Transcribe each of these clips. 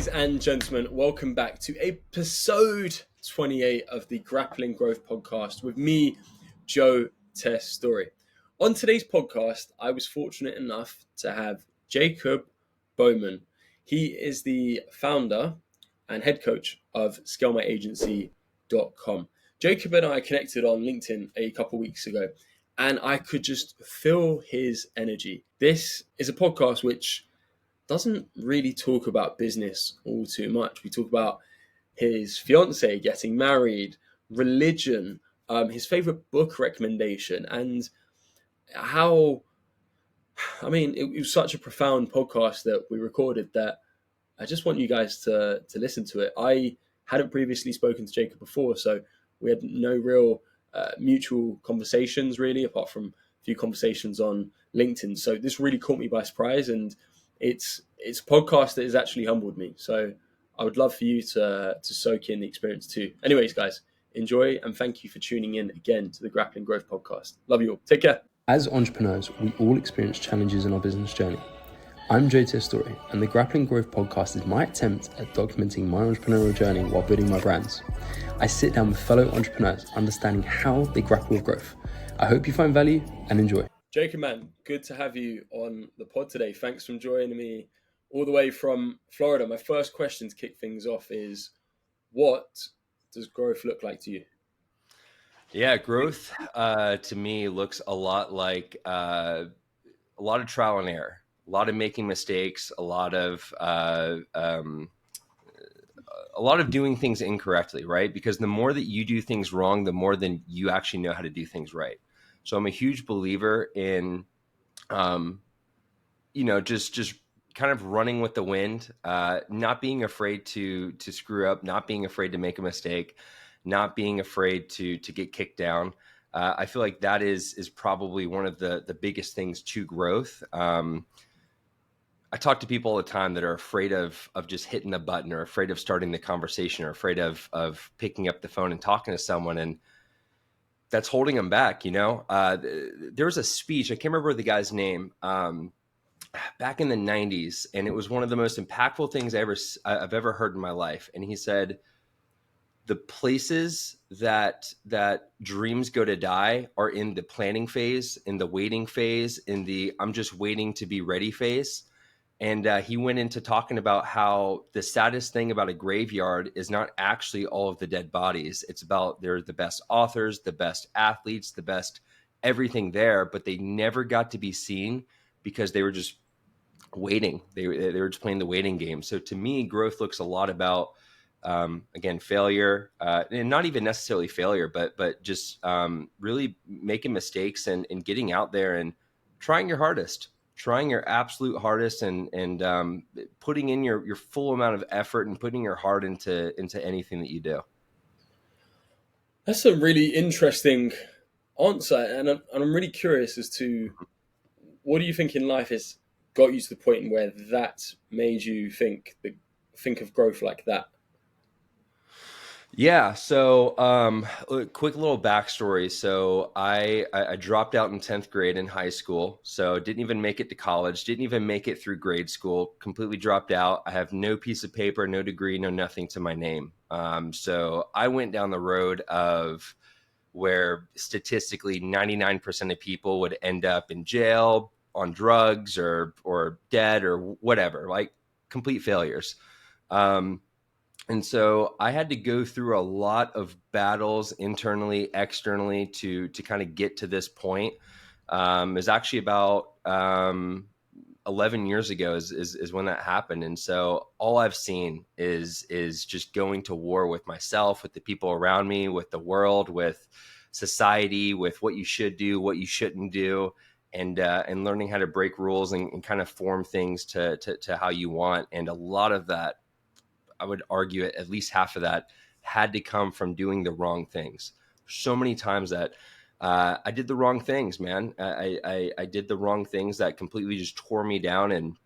Ladies and gentlemen, welcome back to episode 28 of the Grappling Growth podcast with me, Joe Testori. On today's podcast, I was fortunate enough to have Jacob Bowman. He is the founder and head coach of Smma Jacob and I connected on LinkedIn a couple weeks ago, and I could just feel his energy. This is a podcast which doesn't really talk about business all too much. We talk about his fiance getting married, religion, his favorite book recommendation, and how, it was such a profound podcast that we recorded that I just want you guys to listen to it. I hadn't previously spoken to Jacob before, so we had no real mutual conversations really, apart from a few conversations on LinkedIn. So this really caught me by surprise, and it's a podcast that has actually humbled me. So I would love for you to soak in the experience too. Anyways, guys, enjoy, and thank you for tuning in again to the Grappling Growth podcast. Love you all. Take care. As entrepreneurs, we all experience challenges in our business journey. I'm Joe Testori, and the Grappling Growth podcast is my attempt at documenting my entrepreneurial journey while building my brands. I sit down with fellow entrepreneurs, understanding how they grapple with growth. I hope you find value and enjoy. Jacob, man, good to have you on the pod today. Thanks for joining me all the way from Florida. My first question to kick things off is, what does growth look like to you? Yeah, growth to me looks a lot like a lot of trial and error, a lot of making mistakes, a lot of doing things incorrectly, right? Because the more that you do things wrong, the more than you actually know how to do things right. So I'm a huge believer in, just kind of running with the wind, not being afraid to screw up, not being afraid to make a mistake, not being afraid to get kicked down. I feel like that is probably one of the biggest things to growth. I talk to people all the time that are afraid of just hitting the button, or afraid of starting the conversation, or afraid of picking up the phone and talking to someone, and that's holding them back. There was a speech, I can't remember the guy's name, back in the 90s, and it was one of the most impactful things I've ever heard in my life. And he said, the places that dreams go to die are in the planning phase, in the waiting phase, in the I'm just waiting to be ready phase. And he went into talking about how the saddest thing about a graveyard is not actually all of the dead bodies. It's about they're the best authors, the best athletes, the best everything there, but they never got to be seen because they were just waiting. They were just playing the waiting game. So to me, growth looks a lot about, again, failure, and not even necessarily failure, but just really making mistakes and getting out there and trying your hardest. Trying your absolute hardest and putting in your full amount of effort and putting your heart into anything that you do. That's a really interesting answer, and I'm really curious as to what do you think in life has got you to the point where that made you think of growth like that? Yeah. So, quick little backstory. So I dropped out in 10th grade in high school. So didn't even make it to college, didn't even make it through grade school, completely dropped out. I have no piece of paper, no degree, no nothing to my name. So I went down the road of where statistically 99% of people would end up in jail, on drugs, or dead, or whatever, like complete failures. And so I had to go through a lot of battles internally, externally to kind of get to this point. It was actually about 11 years ago is when that happened. And so all I've seen is just going to war with myself, with the people around me, with the world, with society, with what you should do, what you shouldn't do, and learning how to break rules and kind of form things to how you want. And a lot of that, I would argue at least half of that had to come from doing the wrong things. So many times that I did the wrong things, man. I did the wrong things that completely just tore me down and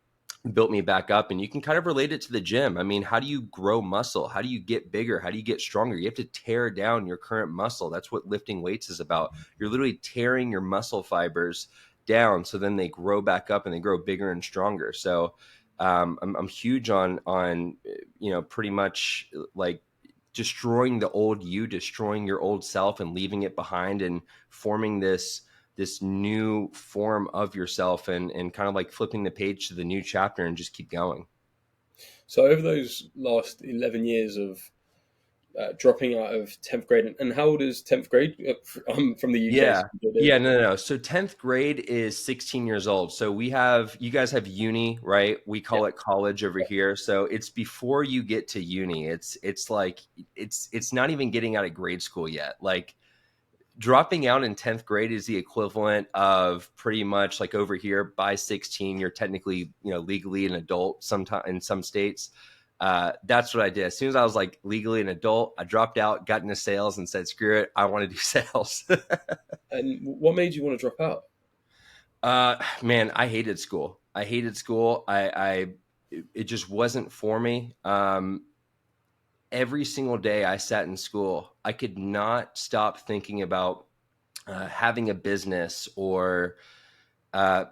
built me back up. And you can kind of relate it to the gym. I mean, how do you grow muscle? How do you get bigger? How do you get stronger? You have to tear down your current muscle. That's what lifting weights is about. You're literally tearing your muscle fibers down so then they grow back up and they grow bigger and stronger. So I'm huge on pretty much like destroying the old you, destroying your old self and leaving it behind and forming this new form of yourself, and kind of like flipping the page to the new chapter and just keep going. So over those last 11 years of dropping out of 10th grade, and how old is 10th grade? I'm from the UK. Yeah. So Yeah, no. So 10th grade is 16 years old. So you guys have uni, right? We yeah. call it college over here. So it's before you get to uni. It's like, it's not even getting out of grade school yet. Like, dropping out in 10th grade is the equivalent of pretty much like over here by 16, you're technically, legally an adult sometime in some states. That's what I did. As soon as I was like legally an adult, I dropped out, got into sales and said, screw it, I want to do sales. And what made you want to drop out? Man, I hated school. It just wasn't for me. Every single day I sat in school, I could not stop thinking about having a business or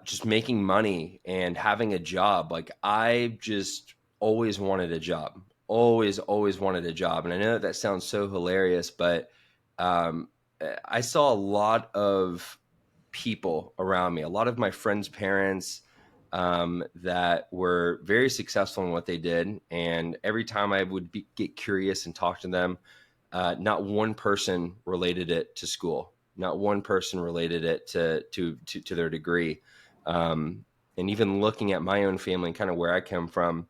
just making money and having a job. Like, I just always wanted a job, always wanted a job. And I know that sounds so hilarious, but um, I saw a lot of people around me, a lot of my friends' parents that were very successful in what they did. And every time I would get curious and talk to them, not one person related it to school. Not one person related it to their degree. And even looking at my own family and kind of where I come from,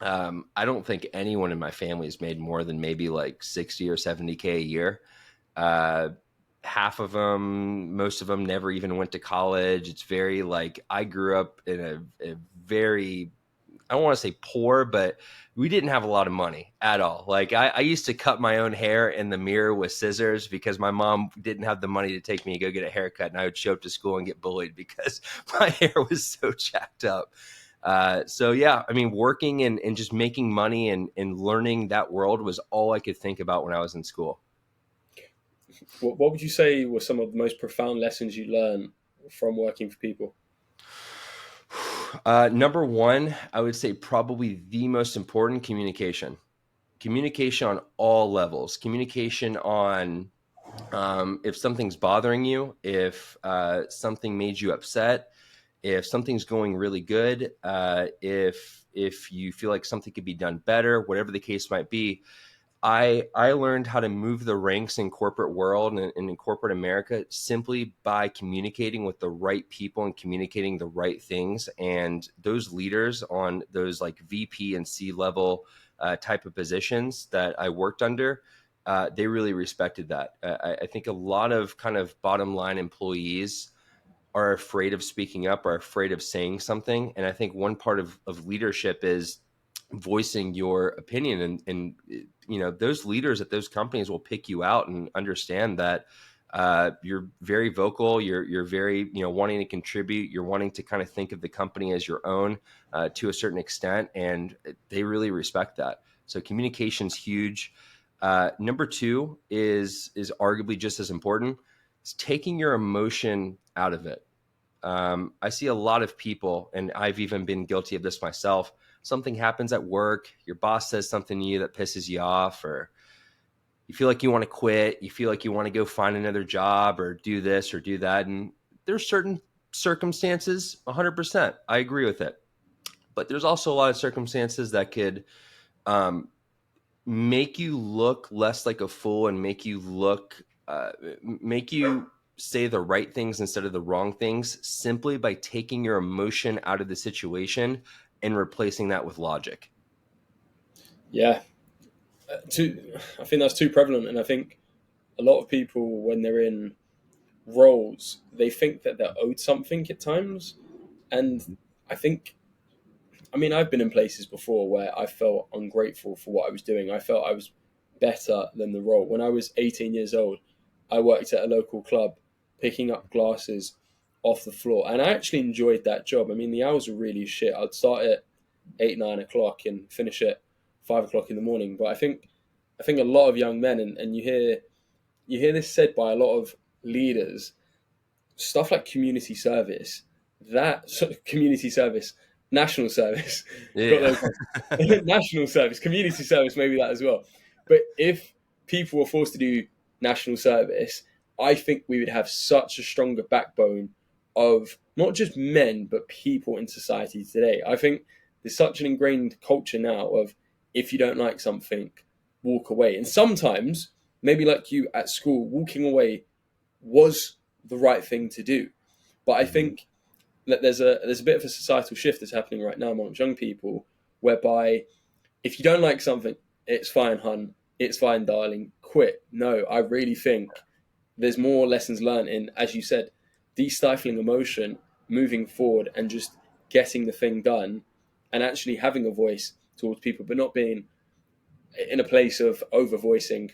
I don't think anyone in my family has made more than maybe like 60 or 70K a year. Half of them, most of them never even went to college. It's very like, I grew up in a very, I don't want to say poor, but we didn't have a lot of money at all. Like, I used to cut my own hair in the mirror with scissors because my mom didn't have the money to take me to go get a haircut. And I would show up to school and get bullied because my hair was so jacked up. So yeah, I mean, working and just making money and learning that world was all I could think about when I was in school. What would you say were some of the most profound lessons you learned from working for people? Number one, I would say probably the most important, communication. Communication on all levels. Communication on if something's bothering you, if something made you upset, if something's going really good, if you feel like something could be done better, whatever the case might be. I learned how to move the ranks in corporate world and in corporate America simply by communicating with the right people and communicating the right things. And those leaders on those like VP and C level type of positions that I worked under, they really respected that. I think a lot of kind of bottom line employees are afraid of speaking up, are afraid of saying something. And I think one part of leadership is voicing your opinion, and those leaders at those companies will pick you out and understand that you're very vocal, you're very wanting to contribute, you're wanting to kind of think of the company as your own to a certain extent, and they really respect that. So communication's huge. Number two is arguably just as important. It's taking your emotion out of it. I see a lot of people, and I've even been guilty of this myself. Something happens at work, your boss says something to you that pisses you off, or you feel like you want to quit, you feel like you want to go find another job or do this or do that. And there's certain circumstances, 100%, I agree with it. But there's also a lot of circumstances that could make you look less like a fool and make you say the right things instead of the wrong things, simply by taking your emotion out of the situation and replacing that with logic. Yeah, I think that's too prevalent, and I think a lot of people, when they're in roles, they think that they're owed something at times, and I think, I mean, I've been in places before where I felt ungrateful for what I was doing. I felt I was better than the role. When I was 18 years old, I worked at a local club picking up glasses off the floor, and I actually enjoyed that job. I mean, the hours were really shit. I'd start at 8, 9 o'clock and finish at 5 o'clock in the morning. But I think a lot of young men, and you hear this said by a lot of leaders, stuff like community service. That sort of community service national service. Got Yeah. those ones. National service, community service, maybe that as well. But if people were forced to do national service, I think we would have such a stronger backbone of not just men, but people in society today. I think there's such an ingrained culture now of if you don't like something, walk away. And sometimes, maybe like you at school, walking away was the right thing to do. But I think that there's a bit of a societal shift that's happening right now amongst young people, whereby if you don't like something, it's fine, hun, it's fine, darling, quit. No, I really think there's more lessons learned in, as you said, de-stifling emotion, moving forward, and just getting the thing done, and actually having a voice towards people, but not being in a place of over voicing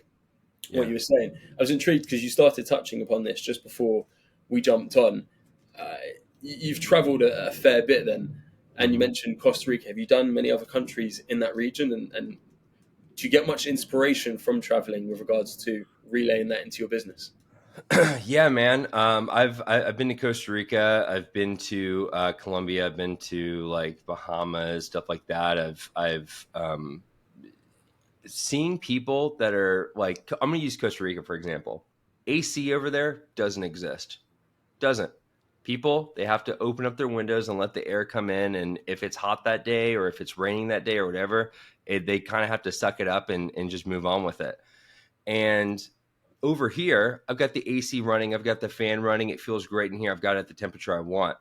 what Yeah. you were saying. I was intrigued because you started touching upon this just before we jumped on. Uh, you've travelled a fair bit then, and you mentioned Costa Rica. Have you done many other countries in that region? And do you get much inspiration from travelling with regards to relaying that into your business? Yeah, man. I've been to Costa Rica. I've been to Colombia. I've been to like Bahamas, stuff like that. I've seen people that are like, I'm going to use Costa Rica for example. AC over there doesn't exist. Doesn't. People, they have to open up their windows and let the air come in. And if it's hot that day or if it's raining that day or whatever, they kind of have to suck it up and just move on with it. And over here, I've got the AC running. I've got the fan running. It feels great in here. I've got it at the temperature I want.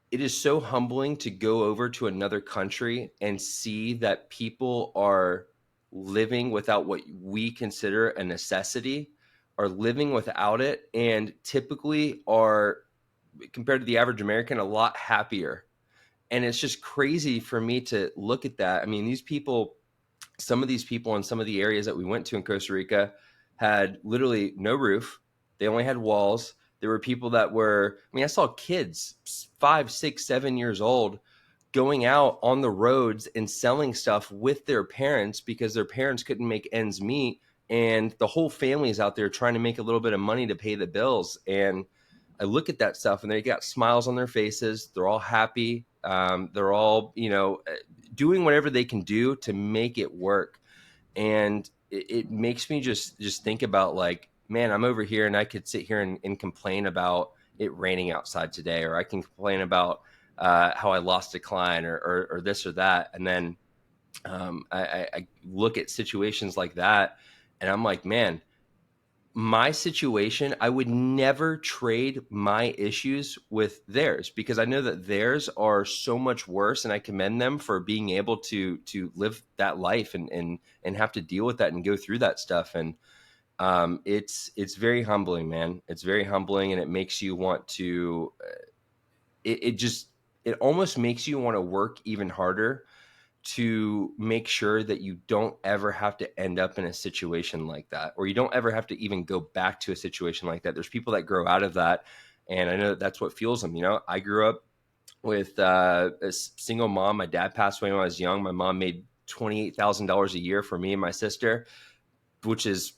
It is so humbling to go over to another country and see that people are living without what we consider a necessity, are living without it, and typically are, compared to the average American, a lot happier. And it's just crazy for me to look at that. I mean, these people, some of these people in some of the areas that we went to in Costa Rica had literally no roof. They only had walls. There were people that were, I mean, I saw kids 5, 6, 7 years old going out on the roads and selling stuff with their parents because their parents couldn't make ends meet. And the whole family is out there trying to make a little bit of money to pay the bills. And I look at that stuff and they got smiles on their faces. They're all happy. They're all, doing whatever they can do to make it work. And it makes me just think about like, man, I'm over here and I could sit here and complain about it raining outside today, or I can complain about how I lost a client or this or that. And then I look at situations like that and I'm like, man, my situation, I would never trade my issues with theirs because I know that theirs are so much worse, and I commend them for being able to live that life and have to deal with that and go through that stuff. And it's very humbling, man. It's very humbling, and it makes you want to. It almost makes you want to work even harder to make sure that you don't ever have to end up in a situation like that, or you don't ever have to even go back to a situation like that. There's people that grow out of that, and I know that that's what fuels them. I grew up with a single mom. My dad passed away when I was young. My mom made $28,000 a year for me and my sister, which is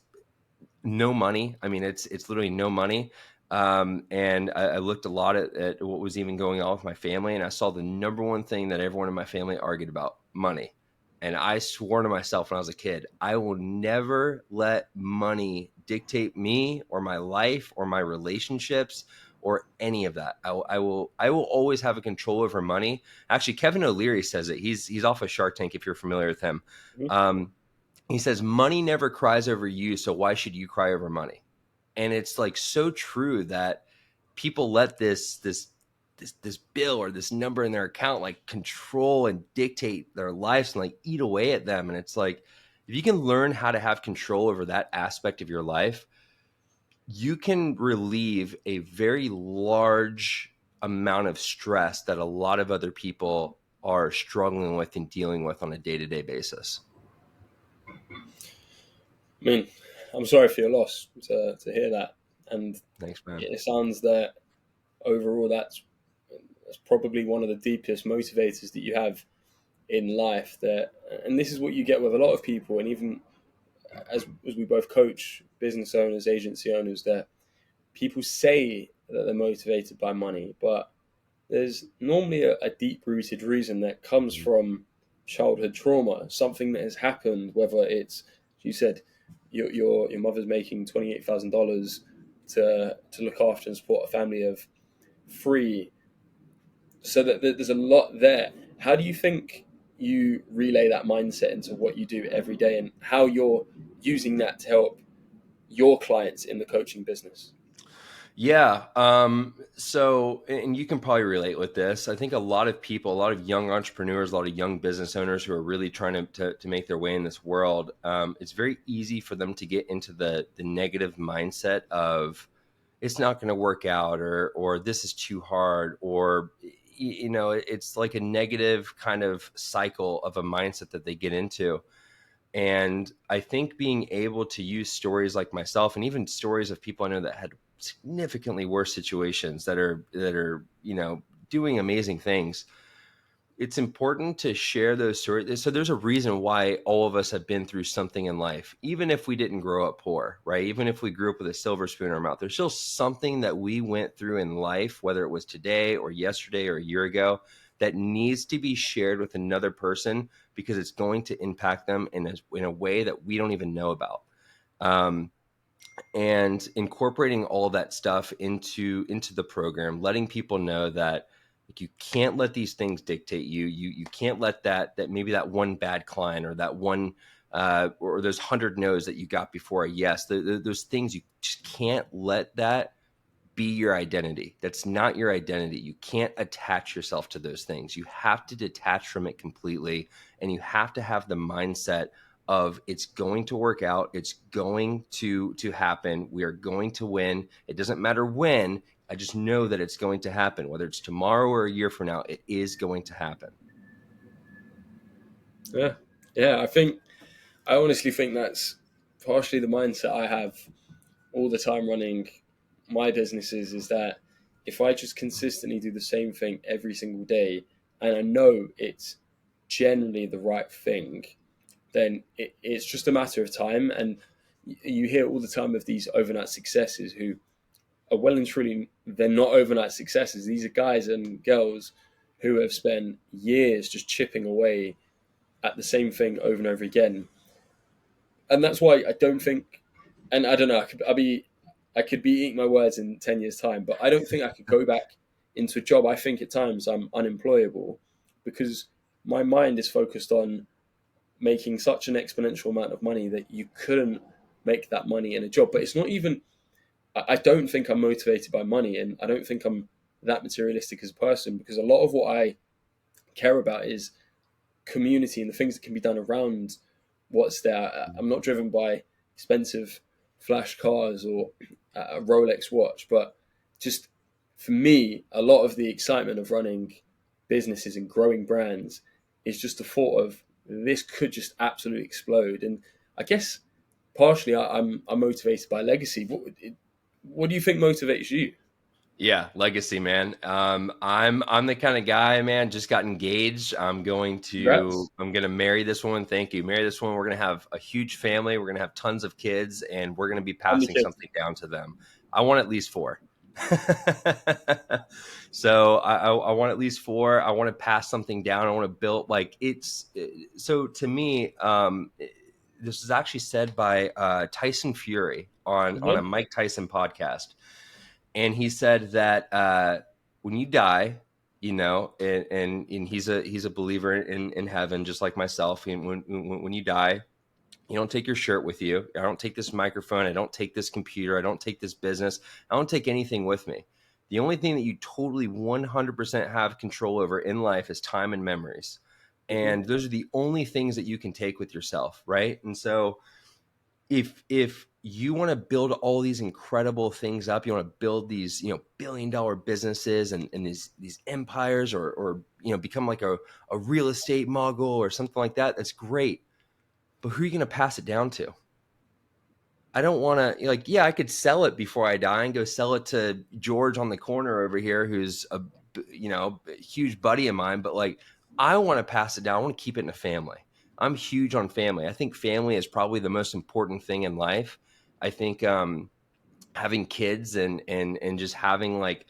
no money. I mean, it's literally no money. And I looked a lot at what was even going on with my family, and I saw the number one thing that everyone in my family argued about: money. And I swore to myself when I was a kid, I will never let money dictate me or my life or my relationships or any of that. I will always have a control over money. Actually, Kevin O'Leary says it. He's off of Shark Tank, if you're familiar with him. He says, money never cries over you, so why should you cry over money? And it's like so true that people let this bill or this number in their account like control and dictate their lives and like eat away at them. And it's like, if you can learn how to have control over that aspect of your life, you can relieve a very large amount of stress that a lot of other people are struggling with and dealing with on a day-to-day basis. I mean, I'm sorry for your loss to hear that. And Thanks, man. it sounds that overall that's probably one of the deepest motivators that you have in life. And this is what you get with a lot of people, and even as we both coach business owners, agency owners, that people say that they're motivated by money, but there's normally a deep-rooted reason that comes from childhood trauma, something that has happened, whether it's, you said, your mother's making $28,000 to look after and support a family of three, so that there's a lot there. How do you think you relay that mindset into what you do every day, and how you're using that to help your clients in the coaching business? Yeah. So, and you can probably relate with this. I think a lot of people, a lot of young entrepreneurs, a lot of young business owners who are really trying to make their way in this world, it's very easy for them to get into the negative mindset of it's not going to work out, or this is too hard, or, it's like a negative kind of cycle of a mindset that they get into. And I think being able to use stories like myself, and even stories of people I know that had significantly worse situations, that are doing amazing things, it's important to share those stories. So there's a reason why all of us have been through something in life, even if we didn't grow up poor, right? Even if we grew up with a silver spoon in our mouth, there's still something that we went through in life, whether it was today or yesterday or a year ago, that needs to be shared with another person, because it's going to impact them in a way that we don't even know about. And incorporating all that stuff into the program, letting people know that, like, you can't let these things dictate you. You can't let that maybe that one bad client, or that one or those 100 no's that you got before a yes. Those things, you just can't let that be your identity. That's not your identity. You can't attach yourself to those things. You have to detach from it completely, and you have to have the mindset of, it's going to work out. It's going to happen. We are going to win. It doesn't matter when. I just know that it's going to happen, whether it's tomorrow or a year from now. It is going to happen. Yeah. I honestly think that's partially the mindset I have all the time running my businesses, is that if I just consistently do the same thing every single day, and I know it's generally the right thing, then it's just a matter of time. And you hear all the time of these overnight successes who are well and truly, they're not overnight successes. These are guys and girls who have spent years just chipping away at the same thing over and over again. And that's why I don't think, and I don't know, I could be eating my words in 10 years' time, but I don't think I could go back into a job. I think at times I'm unemployable, because my mind is focused on making such an exponential amount of money that you couldn't make that money in a job. But it's not even, I don't think I'm motivated by money, and I don't think I'm that materialistic as a person, because a lot of what I care about is community and the things that can be done around what's there. I'm not driven by expensive flash cars or a Rolex watch, but just, for me, a lot of the excitement of running businesses and growing brands is just the thought of, this could just absolutely explode. And I guess partially I'm motivated by legacy. What do you think motivates you? Yeah, legacy, man. I'm the kind of guy, man. Just got engaged. Congrats. I'm gonna marry this woman. Thank you. Marry this woman. We're gonna have a huge family. We're gonna have tons of kids, and we're gonna be How many passing kids? something down to them. I want at least 4. So I want at least 4. I want to pass something down. I want to build, like, so to me, this is actually said by Tyson Fury on a Mm-hmm. Mike Tyson podcast. And he said that when you die, and he's a believer in heaven, just like myself. And when you die, you don't take your shirt with you. I don't take this microphone. I don't take this computer. I don't take this business. I don't take anything with me. The only thing that you totally 100% have control over in life is time and memories. Mm-hmm. And those are the only things that you can take with yourself, right? And so if you want to build all these incredible things up, you want to build these, $1 billion businesses and these empires, or become like a real estate mogul or something like that, that's great. But who are you going to pass it down to? I don't want to, yeah, I could sell it before I die and go sell it to George on the corner over here, who's a huge buddy of mine. But, like, I want to pass it down. I want to keep it in a family. I'm huge on family. I think family is probably the most important thing in life. I think having kids and just having, like,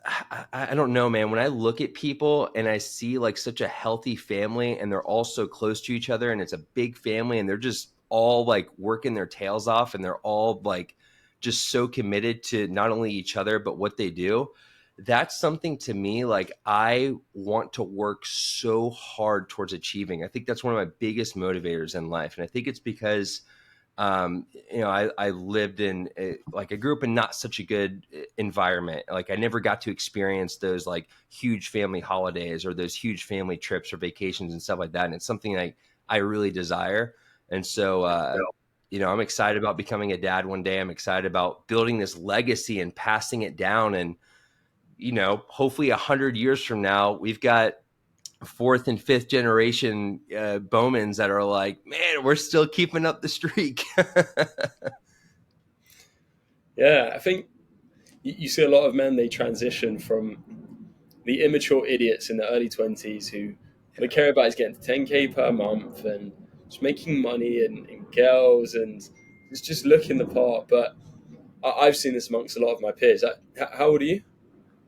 I don't know, man. When I look at people and I see like such a healthy family and they're all so close to each other and it's a big family and they're just all like working their tails off and they're all like just so committed to not only each other, but what they do. That's something to me, like I want to work so hard towards achieving. I think that's one of my biggest motivators in life. And I think it's because I lived in I grew up in not such a good environment. Like I never got to experience those like huge family holidays or those huge family trips or vacations and stuff like that. And it's something I really desire. And so, I'm excited about becoming a dad one day. I'm excited about building this legacy and passing it down. And, hopefully 100 years from now, we've got fourth and fifth generation Bowmans that are like, man, we're still keeping up the streak. Yeah, I think you see a lot of men, they transition from the immature idiots in the early 20s who they care about is getting to 10K per month and just making money and girls and it's just looking the part. But I've seen this amongst a lot of my peers. How old are you?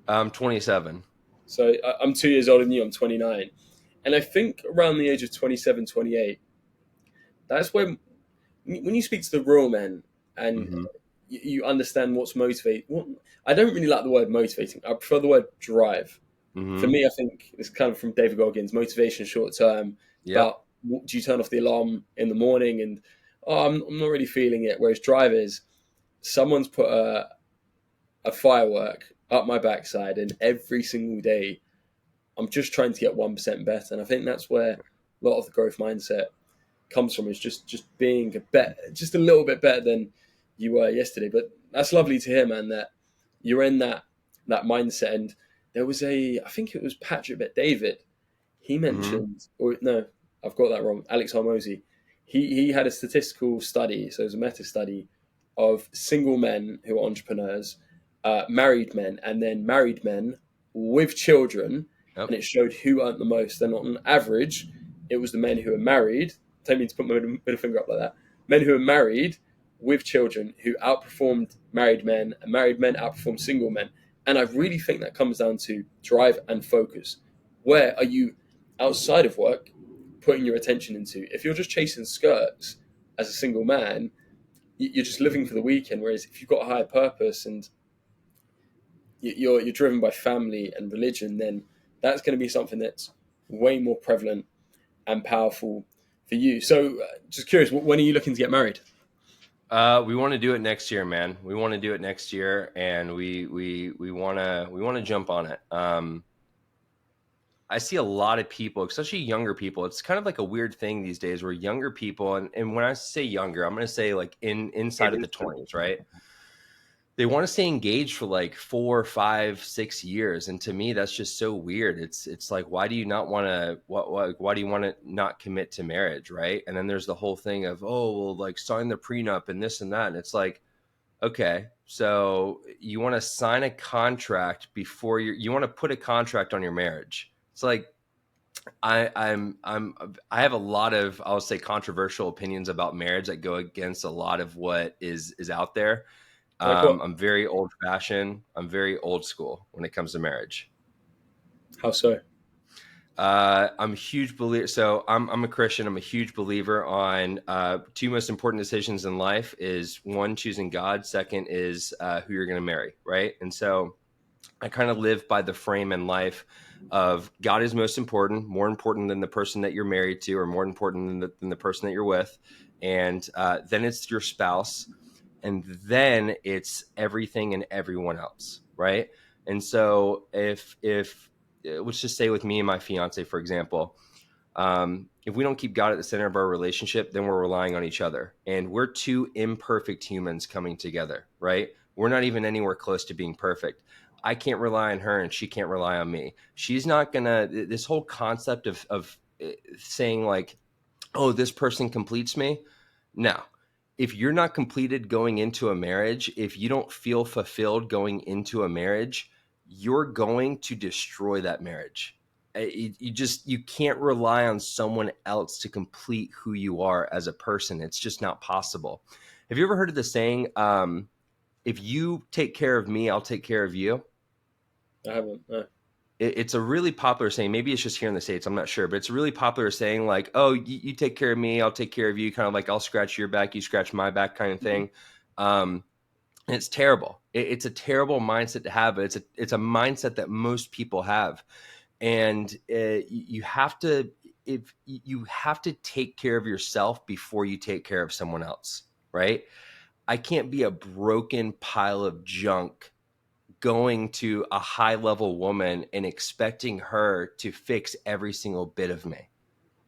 I'm 27. So I'm 2 years older than you. I'm 29. And I think around the age of 27, 28, that's when you speak to the real men and Mm-hmm. you understand what's motivating. I don't really like the word motivating. I prefer the word drive. For Mm-hmm. me, I think it's kind of from David Goggins, motivation short term. Yep. But do you turn off the alarm in the morning and, I'm not really feeling it. Whereas drive is, someone's put a firework up my backside and every single day I'm just trying to get 1% better. And I think that's where a lot of the growth mindset comes from, is just being just a little bit better than you were yesterday. But that's lovely to hear, man, that you're in that mindset. And there was I think it was Patrick Bet David. He Mm-hmm. mentioned, or no, I've got that wrong. Alex Hormozy. He had a statistical study, so it was a meta study of single men who are entrepreneurs, married men, and then married men with children, Yep. and it showed who earned the most. And on average, it was the men who were married. Don't mean to put my middle finger up like that. Men who are married with children who outperformed married men, and married men outperformed single men. And I really think that comes down to drive and focus. Where are you outside of work putting your attention into? If you're just chasing skirts as a single man, you're just living for the weekend. Whereas if you've got a higher purpose and you're driven by family and religion, then that's going to be something that's way more prevalent and powerful for you. So, just curious, when are you looking to get married? We want to do it next year, man. We want to do it next year, and we want to jump on it. I see a lot of people, especially younger people. It's kind of like a weird thing these days where younger people, and when I say younger, I'm going to say like inside of the 20s, right? They want to stay engaged for like 4, 5, 6 years, and to me, that's just so weird. It's like, why do you not want to? Why do you want to not commit to marriage, right? And then there's the whole thing of, oh, well, like sign the prenup and this and that, and it's like, okay, so you want to sign a contract before you want to put a contract on your marriage. It's like I have a lot of, I'll say, controversial opinions about marriage that go against a lot of what is out there. Like what? I'm very old fashioned. I'm very old school when it comes to marriage. How so? I'm a huge believer. So I'm a Christian. I'm a huge believer on two most important decisions in life is one, choosing God. Second is who you're going to marry. Right. And so I kind of live by the frame in life of God is most important, more important than the person that you're married to, or more important than the person that you're with. And then it's your spouse. And then it's everything and everyone else. Right. And so if let's just say with me and my fiance, for example, if we don't keep God at the center of our relationship, then we're relying on each other. And we're two imperfect humans coming together, right? We're not even anywhere close to being perfect. I can't rely on her and she can't rely on me. She's not gonna, this whole concept of saying like, oh, this person completes me. No. If you're not completed going into a marriage, if you don't feel fulfilled going into a marriage, you're going to destroy that marriage. You can't rely on someone else to complete who you are as a person. It's just not possible. Have you ever heard of the saying, if you take care of me, I'll take care of you? I haven't. No. It's a really popular saying. Maybe it's just here in the States, I'm not sure, but it's a really popular saying, like, oh, you take care of me, I'll take care of you, kind of like I'll scratch your back, you scratch my back kind of thing. And it's terrible. It's a terrible mindset to have, but it's a mindset that most people have. And you have to, if you have to take care of yourself before you take care of someone else, right? I can't be a broken pile of junk going to a high level woman and expecting her to fix every single bit of me.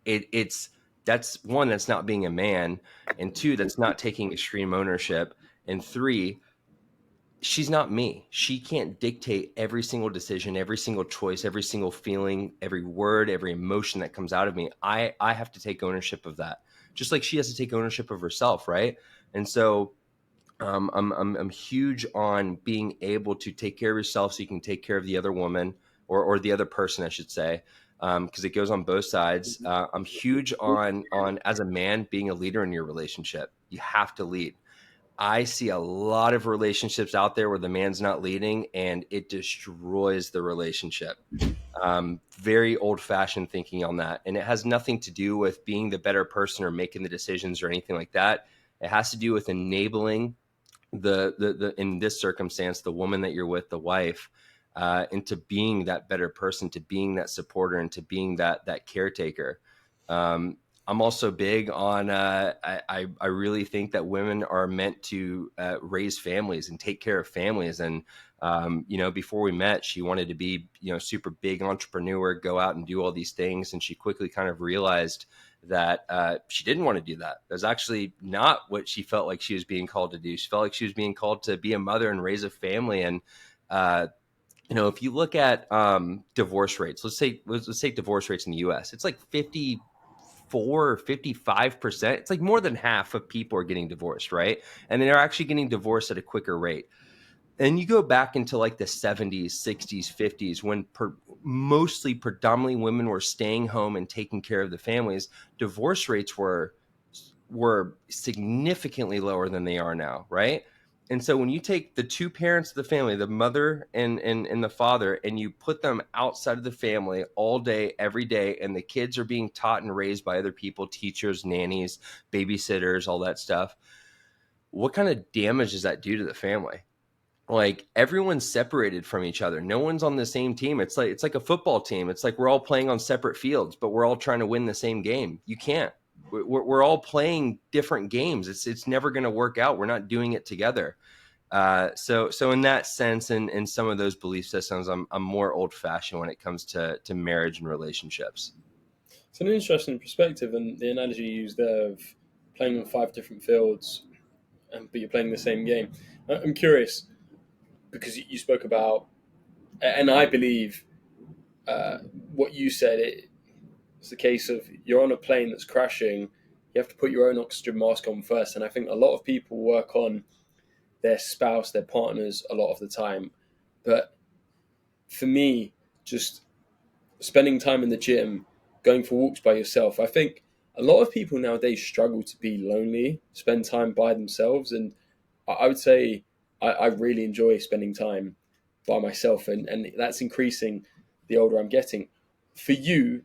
It's that's one, that's not being a man, and two, that's not taking extreme ownership, and three, she's not me. She can't dictate every single decision, every single choice, every single feeling, every word, every emotion that comes out of me. I have to take ownership of that, just like she has to take ownership of herself, right? And so I'm huge on being able to take care of yourself so you can take care of the other woman, or the other person, I should say, because it goes on both sides. I'm huge on as a man being a leader in your relationship. You have to lead. I see a lot of relationships out there where the man's not leading and it destroys the relationship. Very old fashioned thinking on that. And it has nothing to do with being the better person or making the decisions or anything like that. It has to do with enabling the in this circumstance, the woman that you're with, the wife, into being that better person, to being that supporter, and to being that caretaker. I'm also big on, I really think that women are meant to raise families and take care of families. And, before we met, she wanted to be, super big entrepreneur, go out and do all these things. And she quickly kind of realized that she didn't want to do that. That's actually not what she felt like she was being called to do. She felt like she was being called to be a mother and raise a family. And, if you look at divorce rates, let's take divorce rates in the US, it's like 54 or 55%. It's like more than half of people are getting divorced, right? And they're actually getting divorced at a quicker rate. And you go back into like the 70s, 60s, 50s, when mostly predominantly women were staying home and taking care of the families, divorce rates were significantly lower than they are now, right? And so when you take the two parents of the family, the mother and the father, and you put them outside of the family all day, every day, and the kids are being taught and raised by other people, teachers, nannies, babysitters, all that stuff, what kind of damage does that do to the family? Like, everyone's separated from each other. No one's on the same team. It's like a football team. It's like we're all playing on separate fields, but we're all trying to win the same game. You can't. We're all playing different games. It's never going to work out. We're not doing it together. So in that sense, and some of those belief systems, I'm more old fashioned when it comes to marriage and relationships. It's an interesting perspective, and the analogy you used there of playing on 5 different fields, but you're playing the same game. I'm curious, because you spoke about, and I believe what you said, it's the case of you're on a plane that's crashing, you have to put your own oxygen mask on first. And I think a lot of people work on their spouse, their partners a lot of the time. But for me, just spending time in the gym, going for walks by yourself, I think a lot of people nowadays struggle to be lonely, spend time by themselves. And I would say I really enjoy spending time by myself, and that's increasing the older I'm getting. For you,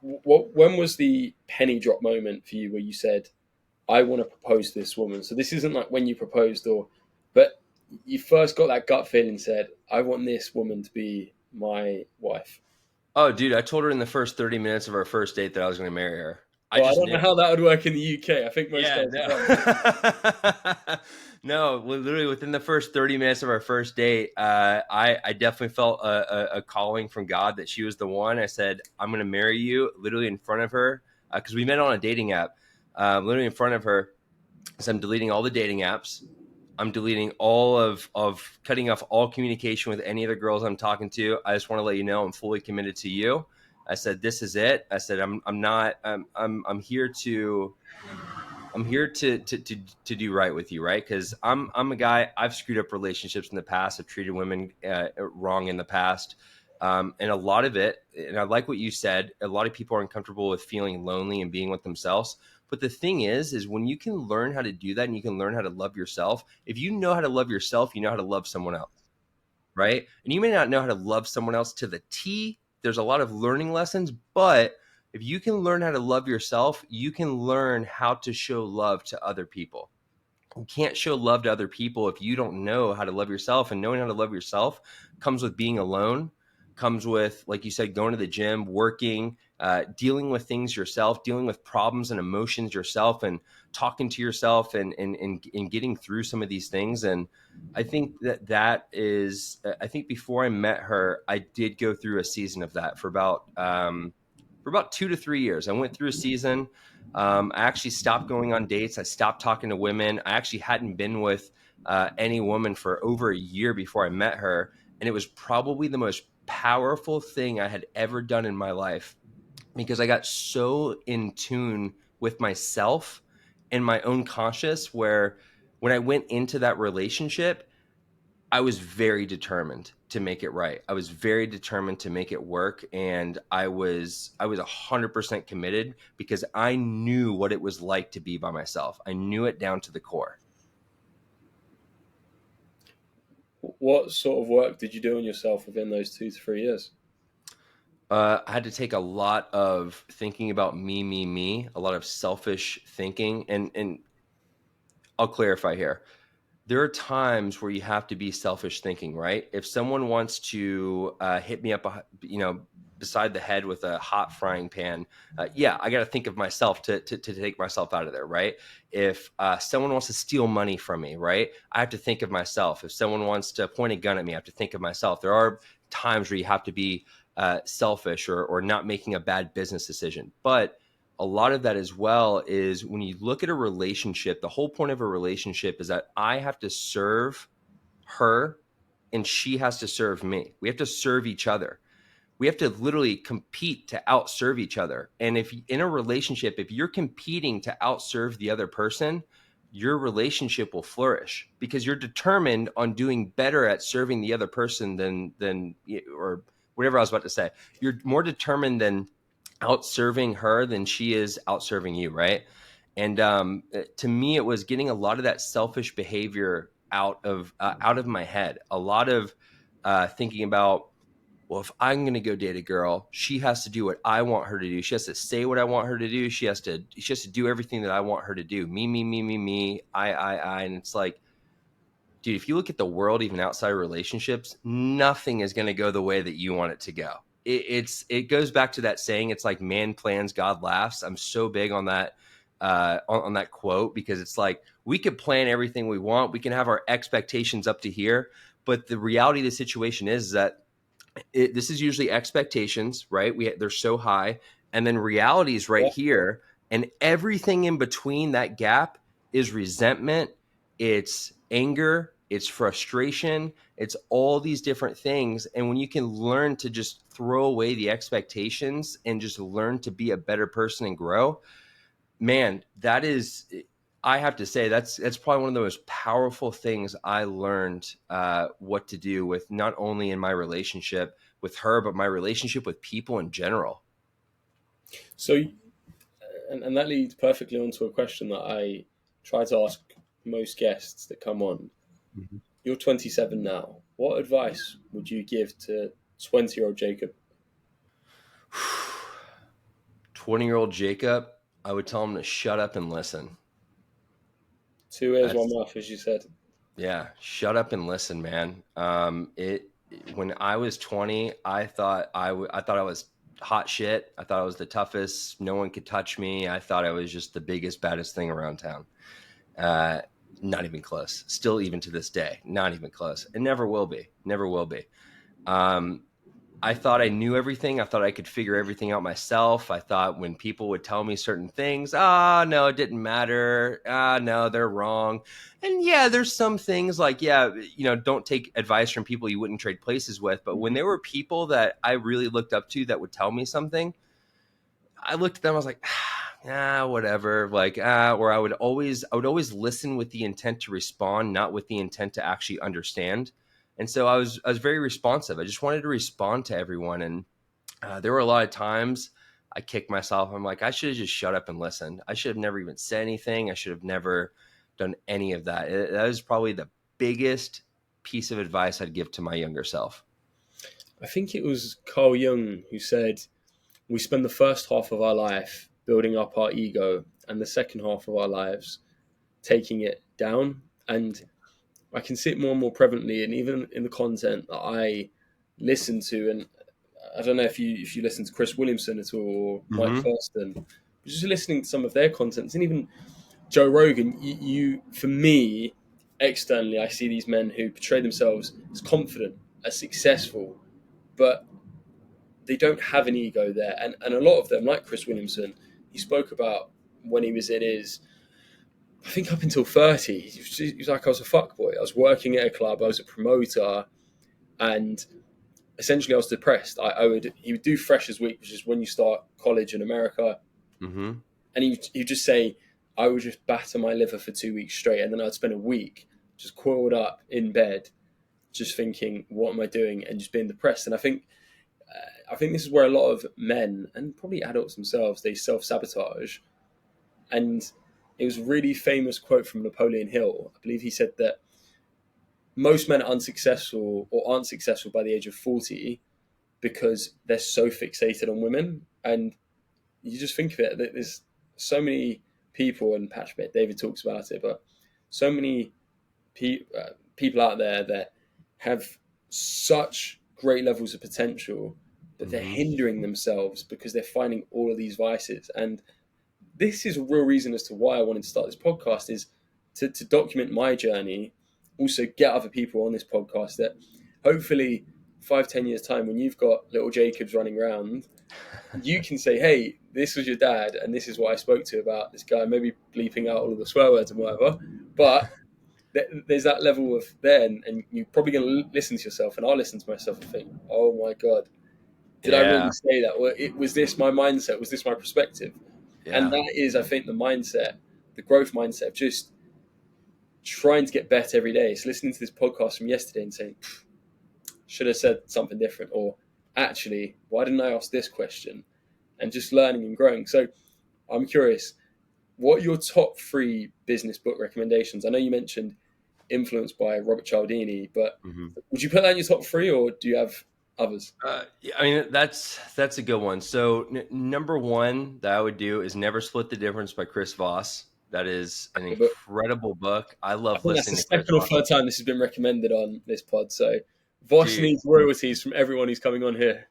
when was the penny drop moment for you where you said, I want to propose to this woman? So this isn't like when you proposed, but you first got that gut feeling and said, I want this woman to be my wife. Oh, dude, I told her in the first 30 minutes of our first date that I was going to marry her. I Well, I just don't knew. know how that would work in the UK. I think most Yeah, guys don't. no, literally within the first 30 minutes of our first date, I definitely felt a calling from God that she was the one. I said, I'm going to marry you, literally in front of her, because we met on a dating app, literally in front of her. So I'm deleting all the dating apps. I'm deleting all of cutting off all communication with any other girls I'm talking to. I just want to let you know I'm fully committed to you. I said, this is it. I said, I'm here to do right with you, right? Because I'm a guy. I've screwed up relationships in the past. I've treated women wrong in the past, and a lot of it. And I like what you said. A lot of people are uncomfortable with feeling lonely and being with themselves. But the thing is when you can learn how to do that, and you can learn how to love yourself. If you know how to love yourself, you know how to love someone else. right? And you may not know how to love someone else to the T. There's a lot of learning lessons, but if you can learn how to love yourself, you can learn how to show love to other people. You can't show love to other people if you don't know how to love yourself. And knowing how to love yourself comes with being alone, comes with, like you said, going to the gym, working, dealing with things yourself, dealing with problems and emotions yourself, and talking to yourself, and getting through some of these things. And I think that is, I think before I met her, I did go through a season of that for about 2 to 3 years. I went through a season. I actually stopped going on dates. I stopped talking to women. I actually hadn't been with any woman for over a year before I met her. And it was probably the most powerful thing I had ever done in my life, because I got so in tune with myself and my own conscious, where when I went into that relationship, I was very determined to make it right. I was very determined to make it work. And I was 100% committed, because I knew what it was like to be by myself. I knew it down to the core. What sort of work did you do on yourself within those 2 to 3 years? I had to take a lot of thinking about me, a lot of selfish thinking. And I'll clarify here. There are times where you have to be selfish thinking, right? If someone wants to hit me up, beside the head with a hot frying pan, yeah, I got to think of myself to take myself out of there, right? If someone wants to steal money from me, right, I have to think of myself. If someone wants to point a gun at me, I have to think of myself. There are times where you have to be selfish, or not making a bad business decision. But a lot of that as well is, when you look at a relationship, the whole point of a relationship is that I have to serve her and she has to serve me. We have to serve each other. We have to literally compete to outserve each other. And if in a relationship, if you're competing to outserve the other person, your relationship will flourish, because you're determined on doing better at serving the other person than or whatever I was about to say. You're more determined than outserving her than she is outserving you, right? And to me, it was getting a lot of that selfish behavior out of my head. A lot of thinking about, well, if I'm going to go date a girl, she has to do what I want her to do. She has to say what I want her to do. She has to do everything that I want her to do. Me, I. And it's like, dude, if you look at the world, even outside of relationships, nothing is going to go the way that you want it to go. It goes back to that saying. It's like, man plans, God laughs. I'm so big on that, on that quote, because it's like, we could plan everything we want. We can have our expectations up to here. But the reality of the situation is that this is usually expectations, right? They're so high, and then reality is right here, and everything in between that gap is resentment, it's anger, it's frustration, it's all these different things. And when you can learn to just throw away the expectations and just learn to be a better person and grow, man, that is, I have to say, that's probably one of the most powerful things I learned what to do with, not only in my relationship with her, but my relationship with people in general. So, and that leads perfectly onto a question that I try to ask most guests that come on. Mm-hmm. You're 27 now. What advice would you give to 20-year-old Jacob? 20-year-old Jacob, I would tell him to shut up and listen. 2 ears, one mouth, as you said. Yeah, shut up and listen, man. When I was 20, I thought I was hot shit. I thought I was the toughest. No one could touch me. I thought I was just the biggest, baddest thing around town. Not even close. Still, even to this day, not even close. It never will be. Never will be. I thought I knew everything. I thought I could figure everything out myself. I thought when people would tell me certain things, no, it didn't matter. No, they're wrong. And yeah, there's some things like, don't take advice from people you wouldn't trade places with. But when there were people that I really looked up to that would tell me something, I looked at them, I was like, whatever. Like, or I would always listen with the intent to respond, not with the intent to actually understand. And so I was very responsive. I just wanted to respond to everyone. And there were a lot of times I kicked myself. I'm like, I should have just shut up and listened. I should have never even said anything. I should have never done any of that. That was probably the biggest piece of advice I'd give to my younger self? I think it was Carl Jung who said, we spend the first half of our life building up our ego and the second half of our lives taking it down. And I can see it more and more prevalently, and even in the content that I listen to. And I don't know if you listen to Chris Williamson at all, or Mike Mm-hmm. Thurston, just listening to some of their contents, and even Joe Rogan. You for me, externally, I see these men who portray themselves as confident, as successful, but they don't have an ego there. And a lot of them, like Chris Williamson, he spoke about when he was in his, I think up until 30, he was like, I was a fuckboy. I was working at a club, I was a promoter, and essentially I was depressed. He would do Freshers Week, which is when you start college in America, Mm-hmm. and he'd just say, I would just batter my liver for 2 weeks straight, and then I'd spend a week just coiled up in bed, just thinking, what am I doing, and just being depressed. And I think this is where a lot of men, and probably adults themselves, they self-sabotage. And it was a really famous quote from Napoleon Hill. I believe he said that most men are unsuccessful or aren't successful by the age of 40 because they're so fixated on women. And you just think of it, that there's so many people, and Patrick David talks about it, but so many people out there that have such great levels of potential, but they're Mm-hmm. hindering themselves because they're finding all of these vices. And this is a real reason as to why I wanted to start this podcast, is to document my journey, also get other people on this podcast that hopefully 5-10 years time, when you've got little Jacobs running around, you can say, hey, this was your dad and this is what I spoke to about this guy, maybe bleeping out all of the swear words and whatever, but there's that level of there, and you're probably going to listen to yourself, and I'll listen to myself and think, oh my god, did I really Yeah. say that? Or was this my mindset? Was this my perspective? And Yeah. that is, I think, the mindset, the growth mindset of just trying to get better every day. So listening to this podcast from yesterday and saying, should have said something different, or actually, why didn't I ask this question? And just learning and growing. So I'm curious, what are your top 3 business book recommendations? I know you mentioned Influenced by Robert Cialdini, but Mm-hmm. would you put that in your top 3, or do you have others? Yeah, I mean, that's a good one. So number one that I would do is Never Split the Difference by Chris Voss. That is an But incredible book. I I love think that's the listening to Chris second or Voss. third time this has been recommended on this pod. So Voss Dude, needs royalties from everyone who's coming on here.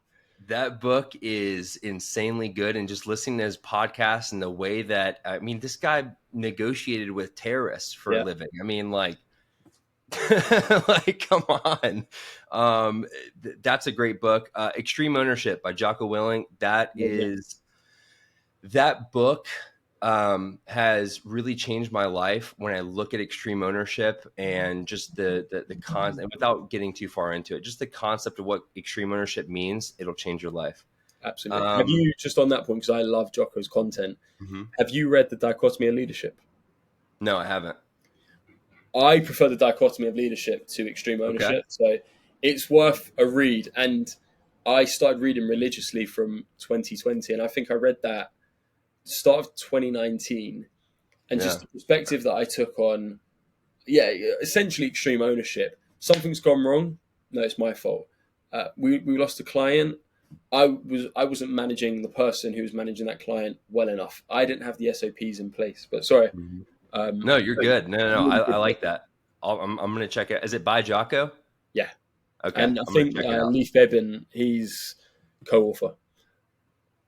that book is insanely good. And just listening to his podcast and the way that, I mean, this guy negotiated with terrorists for a Yeah. living. I mean, like, like, come on. That's a great book. Extreme Ownership by Jocko Willing. That book has really changed my life when I look at extreme ownership and just the concept, and without getting too far into it, just the concept of what extreme ownership means. It'll change your life. Absolutely. Have you, just on that point, because I love Jocko's content, Mhm. have you read The Dichotomy of Leadership? No, I haven't. I prefer The Dichotomy of Leadership to Extreme Okay. Ownership. So it's worth a read. And I started reading religiously from 2020. And I think I read that start of 2019. And Yeah. just the perspective that I took on, essentially extreme ownership. Something's gone wrong. No, it's my fault. We lost a client. I wasn't managing the person who was managing that client well enough. I didn't have the SOPs in place. But sorry. Mhm. Um, No, you're good. No. really I good book. like that. I'm going to check it. Is it by Jocko? Yeah. Okay. And I I'm going to think check it out. Leif Beben, he's co-author.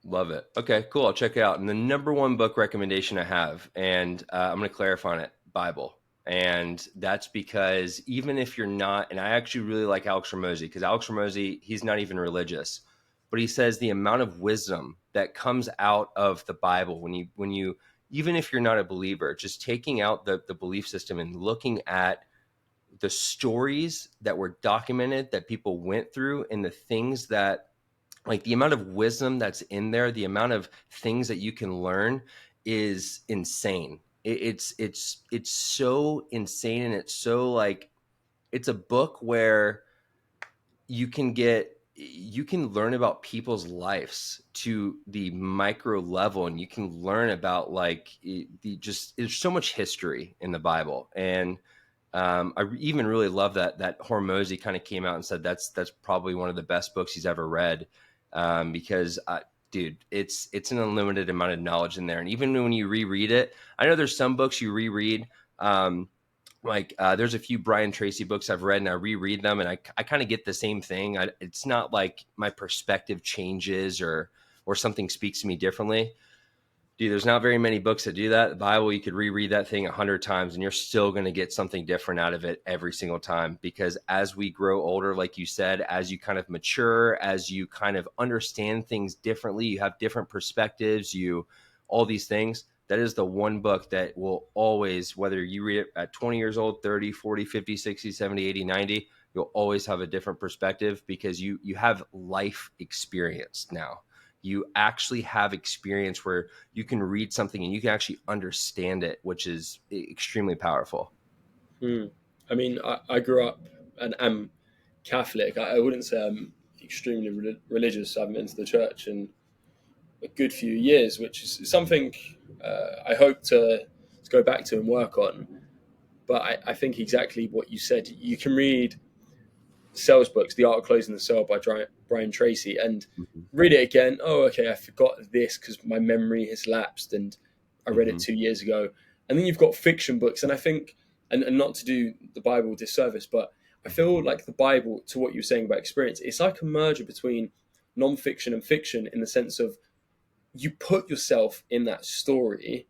Love it. Okay, cool. I'll check it out. And the number one book recommendation I have, and I'm going to clarify on it, Bible. And that's because even if you're not, and I actually really like Alex Ramosi, because Alex Ramosi, he's not even religious, but he says the amount of wisdom that comes out of the Bible when you even if you're not a believer, just taking out the belief system and looking at the stories that were documented that people went through and the things that, like, the amount of wisdom that's in there, the amount of things that you can learn is insane. It's so insane, and it's so, like, it's a book where you can learn about people's lives to the micro level, and you can learn about, like, the just there's so much history in the Bible. And Even really love that Hormozy kind of came out and said that's probably one of the best books he's ever read, because dude, it's an unlimited amount of knowledge in there. And even when you reread it, I know there's some books you reread. There's a few Brian Tracy books I've read and I reread them and I kind of get the same thing. It's not like my perspective changes or something speaks to me differently. Dude, there's not very many books that do that. The Bible, you could reread that thing 100 times and you're still going to get something different out of it every single time, because as we grow older, like you said, as you kind of mature, as you kind of understand things differently, you have different perspectives, all these things. That is the one book that will always, whether you read it at 20 years old, 30, 40, 50, 60, 70, 80, 90, you'll always have a different perspective because you have life experience now. You actually have experience where you can read something and you can actually understand it, which is extremely powerful. I mean, I grew up and am Catholic. I wouldn't say I'm extremely religious. I haven't been to the church in a good few years, which is something I hope to go back to and work on. But I think exactly what you said. You can read sales books, The Art of Closing the Sale by Brian Tracy, and Mm-hmm. read it again. Oh, okay, I forgot this because my memory has lapsed and I read it 2 years ago. And then you've got fiction books, and I think, and not to do the Bible disservice, but I feel like the Bible, to what you were saying about experience, it's like a merger between non-fiction and fiction, in the sense of you put yourself in that story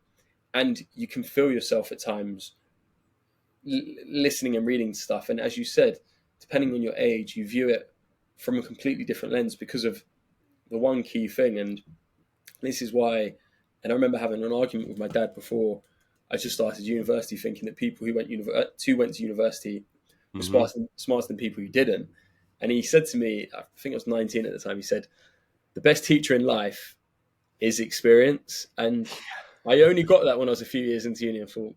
and you can feel yourself at times listening and reading stuff. And as you said, depending on your age, you view it from a completely different lens because of the one key thing. And this is why, and I remember having an argument with my dad before I just started university, thinking that people who went to university were smarter than people who didn't. And he said to me, I think I was 19 at the time, he said, the best teacher in life is experience. And I only got that when I was a few years into uni. I thought,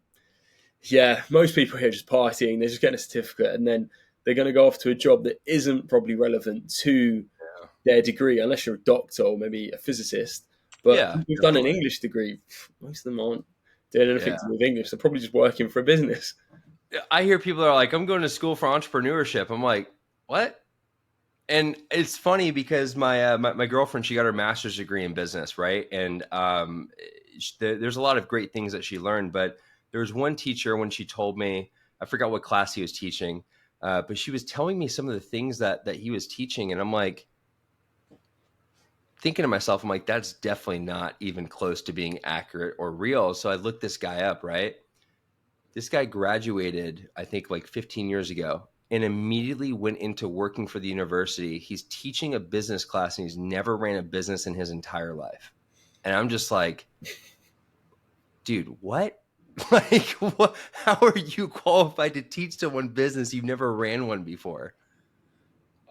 yeah, most people here are just partying, they're just getting a certificate, and then they're going to go off to a job that isn't probably relevant to their degree, unless you're a doctor or maybe a physicist. But Yeah, people who've done an definitely. English degree, most of them aren't doing anything Yeah. to do with English. They're probably just working for a business. I hear people are like, I'm going to school for entrepreneurship. I'm like, what? And it's funny because my girlfriend, she got her master's degree in business, right? And there's a lot of great things that she learned, but there was one teacher when she told me, I forgot what class he was teaching, but she was telling me some of the things that he was teaching, and I'm like, thinking to myself, I'm like, that's definitely not even close to being accurate or real. So I looked this guy up, right? This guy graduated, I think, like 15 years ago and immediately went into working for the university. He's teaching a business class and he's never ran a business in his entire life. And I'm just like, dude, what? Like, what? How are you qualified to teach someone business? You've never ran one before.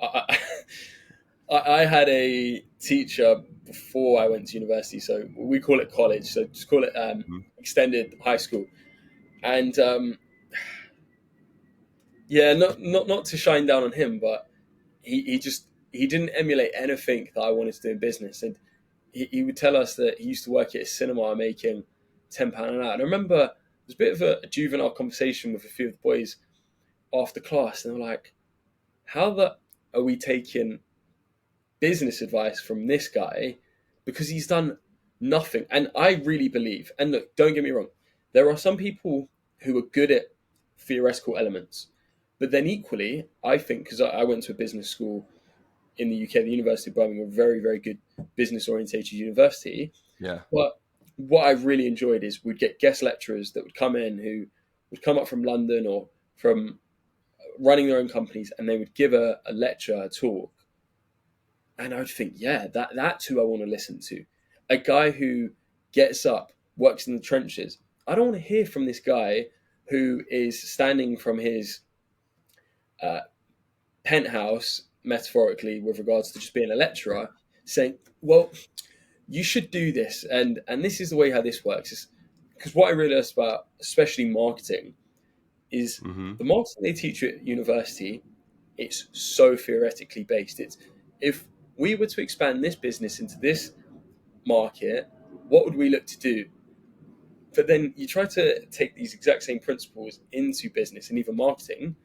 I, I had a teacher before I went to university, so we call it college, so just call it extended high school. And yeah, not to shine down on him, but he didn't emulate anything that I wanted to do in business. And he would tell us that he used to work at a cinema making £10 an hour. And I remember there was a bit of a juvenile conversation with a few of the boys after class, and they were like, how are we taking business advice from this guy, because he's done nothing? And I really believe, and look, don't get me wrong, there are some people who are good at theoretical elements, but then equally, I think, because I went to a business school in the UK, the University of Birmingham, a very, very good business orientated university. Yeah. But what I really enjoyed is we'd get guest lecturers that would come in, who would come up from London or from running their own companies, and they would give a lecture, a talk. And I would think, yeah, that's who I want to listen to. A guy who gets up, works in the trenches. I don't want to hear from this guy who is standing from his uh, penthouse, metaphorically, with regards to just being a lecturer, saying, well, you should do this, and this is the way how this works. Because what I realized about especially marketing is the marketing they teach you at university, it's so theoretically based. It's, if we were to expand this business into this market, what would we look to do? But then you try to take these exact same principles into business and even marketing.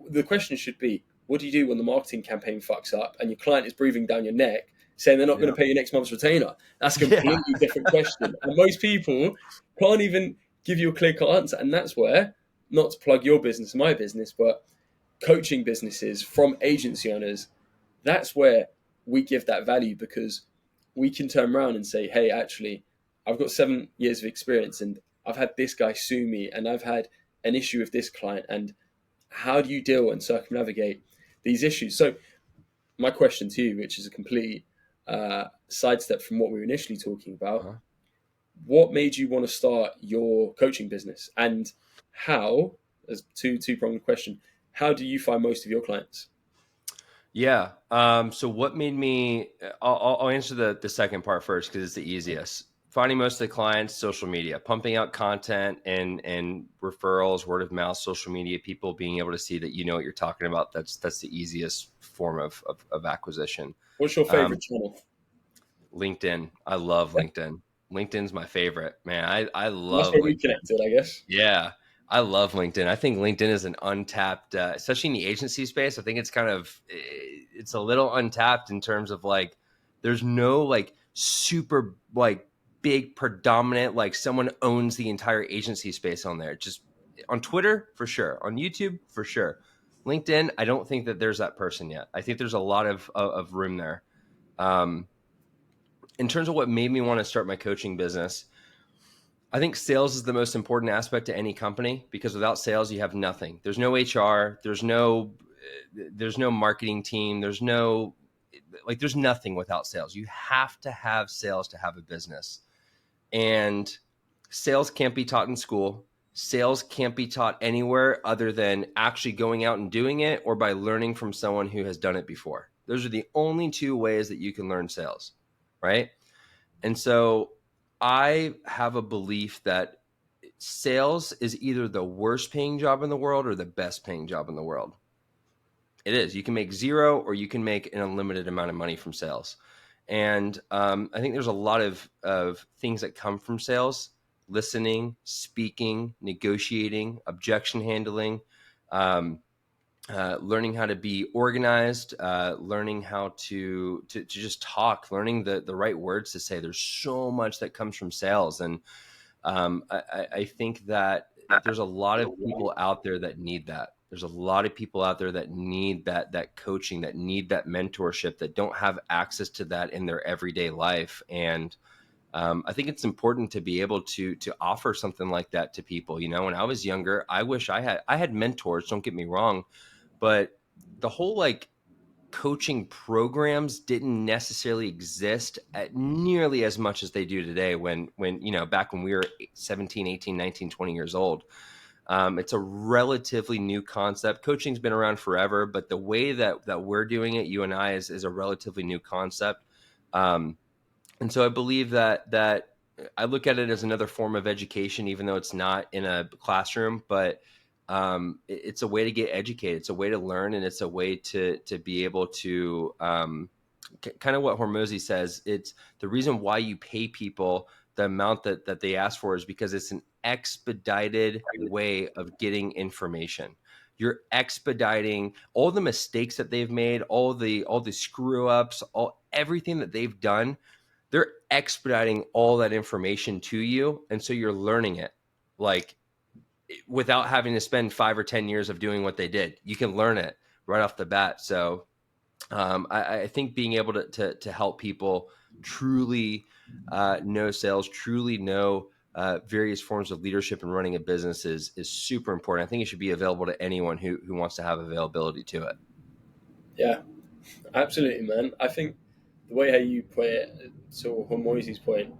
The question should be, what do you do when the marketing campaign fucks up and your client is breathing down your neck saying they're not going to pay you next month's retainer? That's a Yeah. completely different question. And most people can't even give you a clear cut answer. And that's where, not to plug your business, my business, but coaching businesses from agency owners, that's where we give that value, because we can turn around and say, hey, actually, I've got 7 years of experience and I've had this guy sue me and I've had an issue with this client. And how do you deal and circumnavigate these issues? So my question to you, which is a complete sidestep from what we were initially talking about, what made you want to start your coaching business, and how, as two-pronged question, how do you find most of your clients? Yeah. So what made me, I'll answer the second part first because it's the easiest. Finding most of the clients, social media, pumping out content and referrals, word of mouth, social media, people being able to see that you know what you're talking about. That's the easiest form of acquisition. What's your favorite channel? LinkedIn. I love LinkedIn. LinkedIn's my favorite, man. I That's love where we LinkedIn. connected, I guess. Yeah, I love LinkedIn. I think LinkedIn is an untapped, especially in the agency space. I think it's it's a little untapped in terms of like, there's no like super like big predominant, like someone owns the entire agency space on there. Just on Twitter, for sure. On YouTube, for sure. LinkedIn, I don't think that there's that person yet. I think there's a lot of room there. In terms of what made me want to start my coaching business, I think sales is the most important aspect to any company, because without sales, you have nothing. There's no HR. There's no marketing team. There's nothing without sales. You have to have sales to have a business. And sales can't be taught in school. Sales can't be taught anywhere other than actually going out and doing it, or by learning from someone who has done it before. Those are the only two ways that you can learn sales, right? And so I have a belief that sales is either the worst paying job in the world or the best paying job in the world. It is. You can make zero or you can make an unlimited amount of money from sales. And I think there's a lot of things that come from sales: listening, speaking, negotiating, objection handling, learning how to be organized, learning how to just talk, learning the right words to say. There's so much that comes from sales. And I think that there's a lot of people out there that need that. There's a lot of people out there that need that coaching, that need that mentorship, that don't have access to that in their everyday life. And I think it's important to be able to offer something like that to people. You know, when I was younger, I wish I had mentors, don't get me wrong, but the whole like coaching programs didn't necessarily exist at nearly as much as they do today when you know, back when we were 17, 18, 19, 20 years old. It's a relatively new concept. Coaching's been around forever, but the way that we're doing it, you and I, is a relatively new concept. And so I believe that I look at it as another form of education, even though it's not in a classroom, but it's a way to get educated. It's a way to learn, and it's a way to be able to kind of what Hormozy says. It's the reason why you pay people the amount that they ask for is because it's an expedited way of getting information. You're expediting all the mistakes that they've made, all the screw ups, everything that they've done. They're expediting all that information to you, and so you're learning it like without having to spend 5 or 10 years of doing what they did. You can learn it right off the bat. So I think being able to help people truly know sales, truly know various forms of leadership and running a business is super important. I think it should be available to anyone who wants to have availability to it. Yeah, absolutely, man. I think the way how you put it, to Hormozy's point,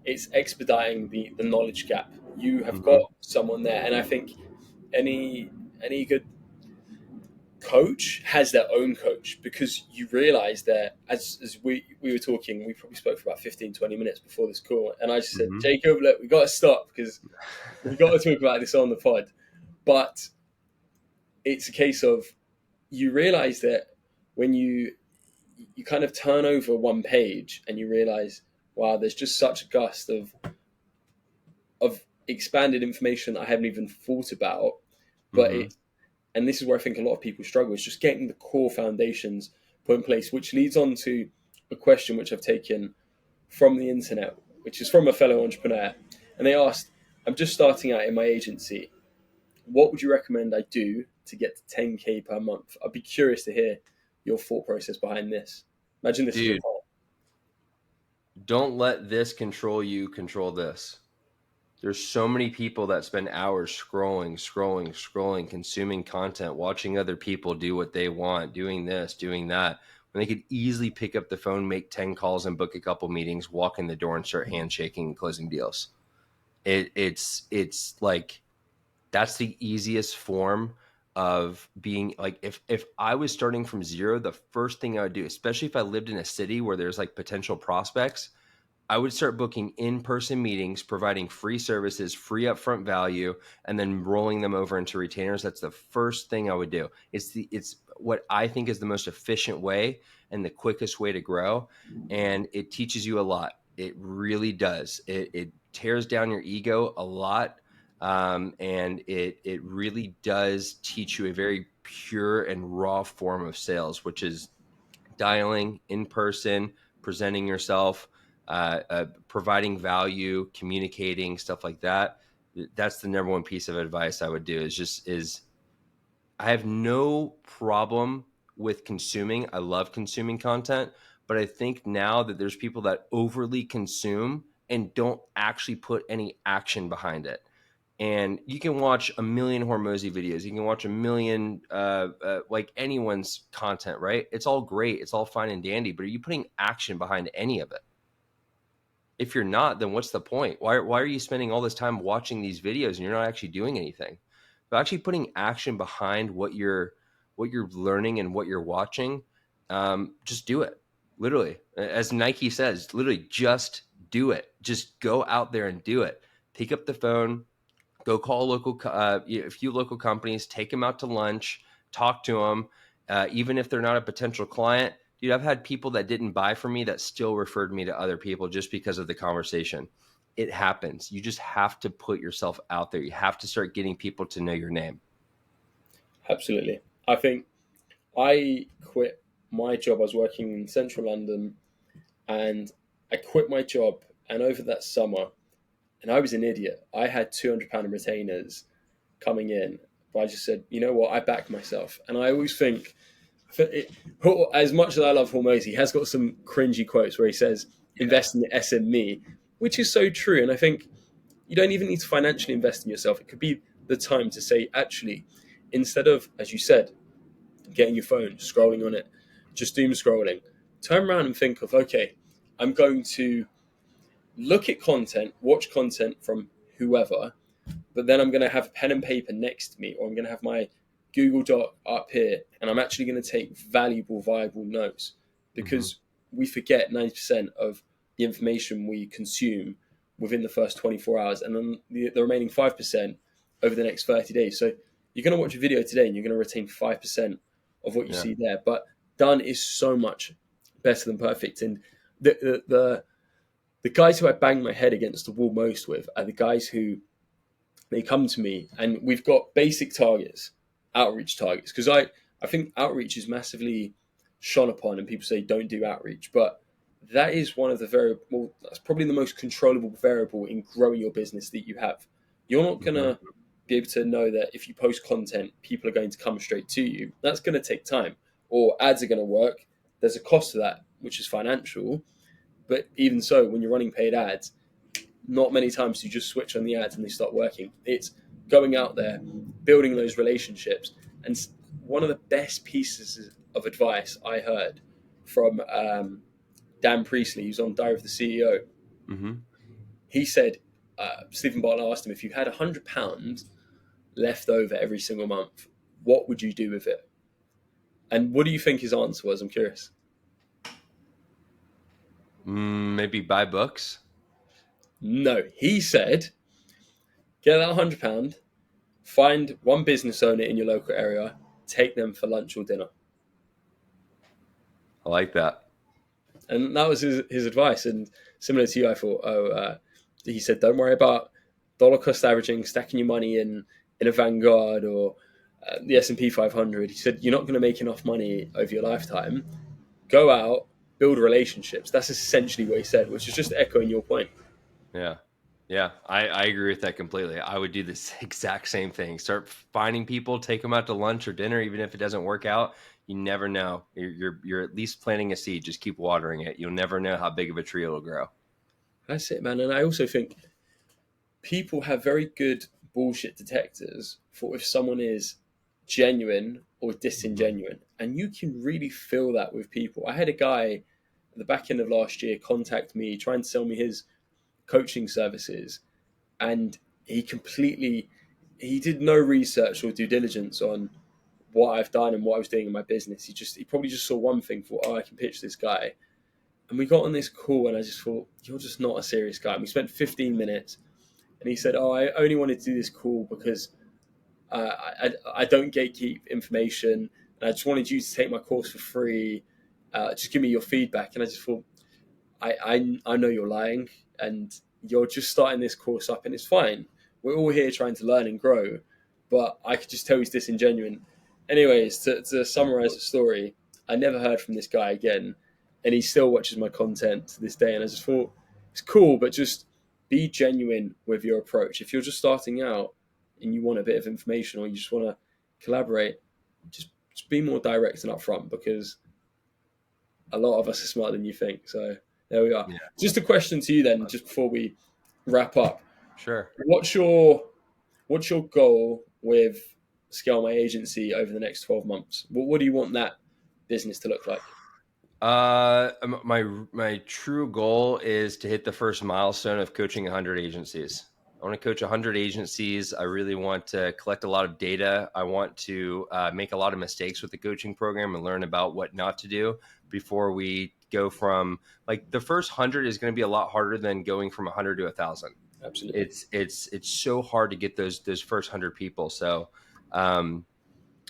it's expediting the knowledge gap. You have got someone there, and I think any good coach has their own coach, because you realize that as we were talking, we probably spoke for about 15-20 minutes before this call, and I just said, Jacob, look, we got to stop because we've got to talk about this on the pod. But it's a case of, you realize that when you kind of turn over one page and you realize, wow, there's just such a gust of of expanded information I haven't even thought about. But Mm-hmm. and this is where I think a lot of people struggle, is just getting the core foundations put in place, which leads on to a question which I've taken from the internet, which is from a fellow entrepreneur. And they asked, I'm just starting out in my agency. What would you recommend I do to get to 10K per month? I'd be curious to hear your thought process behind this. Imagine this is your Dude, call. don't let this control you, control this. There's so many people that spend hours scrolling, consuming content, watching other people do what they want, doing this, doing that, when they could easily pick up the phone, make 10 calls and book a couple meetings, walk in the door and start handshaking and closing deals. It's like, that's the easiest form of being like, if I was starting from zero, the first thing I would do, especially if I lived in a city where there's like potential prospects, I would start booking in-person meetings, providing free services, free upfront value, and then rolling them over into retainers. That's the first thing I would do. It's what I think is the most efficient way and the quickest way to grow. And it teaches you a lot. It really does. It tears down your ego a lot. And it really does teach you a very pure and raw form of sales, which is dialing in person, presenting yourself, providing value, communicating, stuff like that. That's the number one piece of advice I would do, is I have no problem with consuming. I love consuming content, but I think now that there's people that overly consume and don't actually put any action behind it. And you can watch a million Hormozy videos. You can watch a million, like anyone's content, right? It's all great. It's all fine and dandy, but are you putting action behind any of it? If you're not, then what's the point? Why are you spending all this time watching these videos and you're not actually doing anything? But actually putting action behind what you're learning and what you're watching, just do it. Literally, as Nike says, literally just do it. Just go out there and do it. Pick up the phone, go call a few local companies, take them out to lunch, talk to them, even if they're not a potential client. Dude, I've had people that didn't buy from me that still referred me to other people just because of the conversation. It happens. You just have to put yourself out there. You have to start getting people to know your name. Absolutely. I think I quit my job. I was working in central London, and I quit my job. And over that summer, and I was an idiot, I had £200 in retainers coming in. But I just said, you know what, I back myself. And I always think, as much as I love Hormozy, he has got some cringy quotes where he says, invest in the SME, which is so true. And I think you don't even need to financially invest in yourself. It could be the time to say, actually, instead of, as you said, getting your phone, scrolling on it, just doom scrolling, turn around and think of, okay, I'm going to look at content, watch content from whoever, but then I'm going to have pen and paper next to me, or I'm going to have my Google Doc up here, and I'm actually going to take valuable, viable notes, because we forget 90% of the information we consume within the first 24 hours, and then the remaining 5% over the next 30 days. So you're going to watch a video today and you're going to retain 5% of what you see there. But done is so much better than perfect. And the guys who I bang my head against the wall most with are the guys who, they come to me and we've got basic targets, outreach targets, because I think outreach is massively shone upon and people say don't do outreach, but that is one of the variable, that's probably the most controllable variable in growing your business that you have. You're not going to be able to know that if you post content, people are going to come straight to you. That's going to take time, or ads are going to work. There's a cost to that, which is financial. But even so, when you're running paid ads, not many times do you just switch on the ads and they start working. It's going out there, building those relationships. And one of the best pieces of advice I heard from Dan Priestley, who's on Diary of the CEO, he said, Stephen Bartlett asked him, if you had £100 left over every single month, what would you do with it? And what do you think his answer was? I'm curious. Maybe buy books. No, he said, get that £100, find one business owner in your local area, take them for lunch or dinner. I like that. And that was his advice. And similar to you, I thought, he said, don't worry about dollar cost averaging, stacking your money in a Vanguard or the S&P 500. He said, you're not going to make enough money over your lifetime. Go out, build relationships. That's essentially what he said, which is just echoing your point. Yeah. Yeah, I agree with that completely. I would do this exact same thing. Start finding people, take them out to lunch or dinner, even if it doesn't work out. You never know. You're at least planting a seed. Just keep watering it. You'll never know how big of a tree it'll grow. That's it, man. And I also think people have very good bullshit detectors for if someone is genuine or disingenuine. And you can really feel that with people. I had a guy at the back end of last year contact me trying to sell me his coaching services, and he did no research or due diligence on what I've done and what I was doing in my business. He probably just saw one thing, thought, oh, I can pitch this guy. And we got on this call and I just thought, you're just not a serious guy. And we spent 15 minutes and he said, oh, I only wanted to do this call because I don't gatekeep information and I just wanted you to take my course for free. Just give me your feedback. And I just thought, I know you're lying and you're just starting this course up and it's fine. We're all here trying to learn and grow, but I could just tell he's disingenuine. Anyways, to summarize the story, I never heard from this guy again, and he still watches my content to this day. And I just thought, it's cool, but just be genuine with your approach. If you're just starting out and you want a bit of information or you just want to collaborate, just be more direct and upfront, because a lot of us are smarter than you think. So there we are. Yeah. Just a question to you then, just before we wrap up. Sure. What's your goal with Scale My Agency over the next 12 months? What do you want that business to look like? My true goal is to hit the first milestone of coaching 100 agencies. I want to coach 100 agencies. I really want to collect a lot of data. I want to make a lot of mistakes with the coaching program and learn about what not to do before we go from, like, the first 100 is going to be a lot harder than going from 100 to 1,000. Absolutely. It's so hard to get those first 100 people. So we're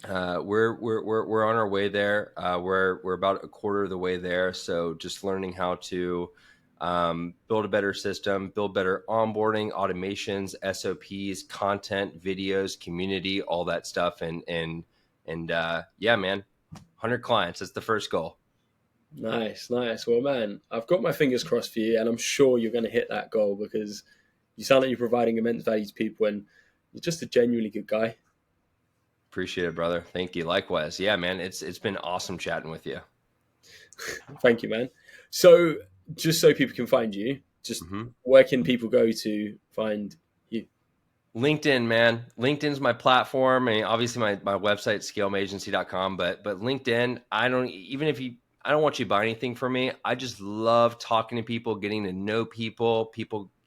on our way there. We're about a quarter of the way there. So just learning how to build a better system, build better onboarding, automations, SOPs, content, videos, community, all that stuff. And yeah, man, 100 clients. That's the first goal. Nice. Well, man, I've got my fingers crossed for you, and I'm sure you're going to hit that goal because you sound like you're providing immense value to people, and you're just a genuinely good guy. Appreciate it, brother. Thank you. Likewise. Yeah, man, it's been awesome chatting with you. Thank you, man. So just so people can find you, just where can people go to find you? LinkedIn, man. LinkedIn's my platform. I mean, obviously my website, scalemagency.com, but LinkedIn, I don't want you to buy anything from me. I just love talking to people, getting to know people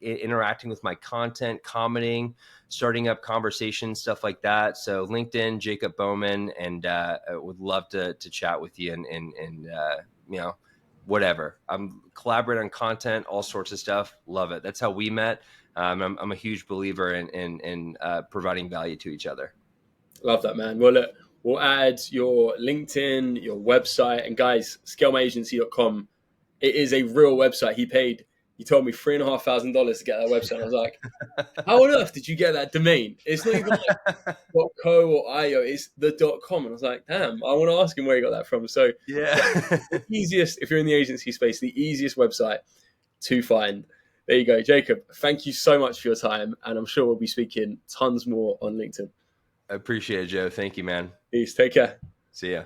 interacting with my content, commenting, starting up conversations, stuff like that. So LinkedIn, Jacob Bowman, and I would love to chat with you and whatever. I'm collaborating on content, all sorts of stuff. Love it. That's how we met. I'm a huge believer in providing value to each other. Love that, man. Well, look, we'll add your LinkedIn, your website, and guys, scalemagency.com. It is a real website. He told me $3,500 to get that website. And I was like, how on earth did you get that domain? It's not even like .co or .io. It's the .com. And I was like, damn, I want to ask him where he got that from. So yeah, the easiest, if you're in the agency space, the easiest website to find. There you go, Jacob. Thank you so much for your time. And I'm sure we'll be speaking tons more on LinkedIn. I appreciate it, Joe. Thank you, man. Peace. Take care. See ya.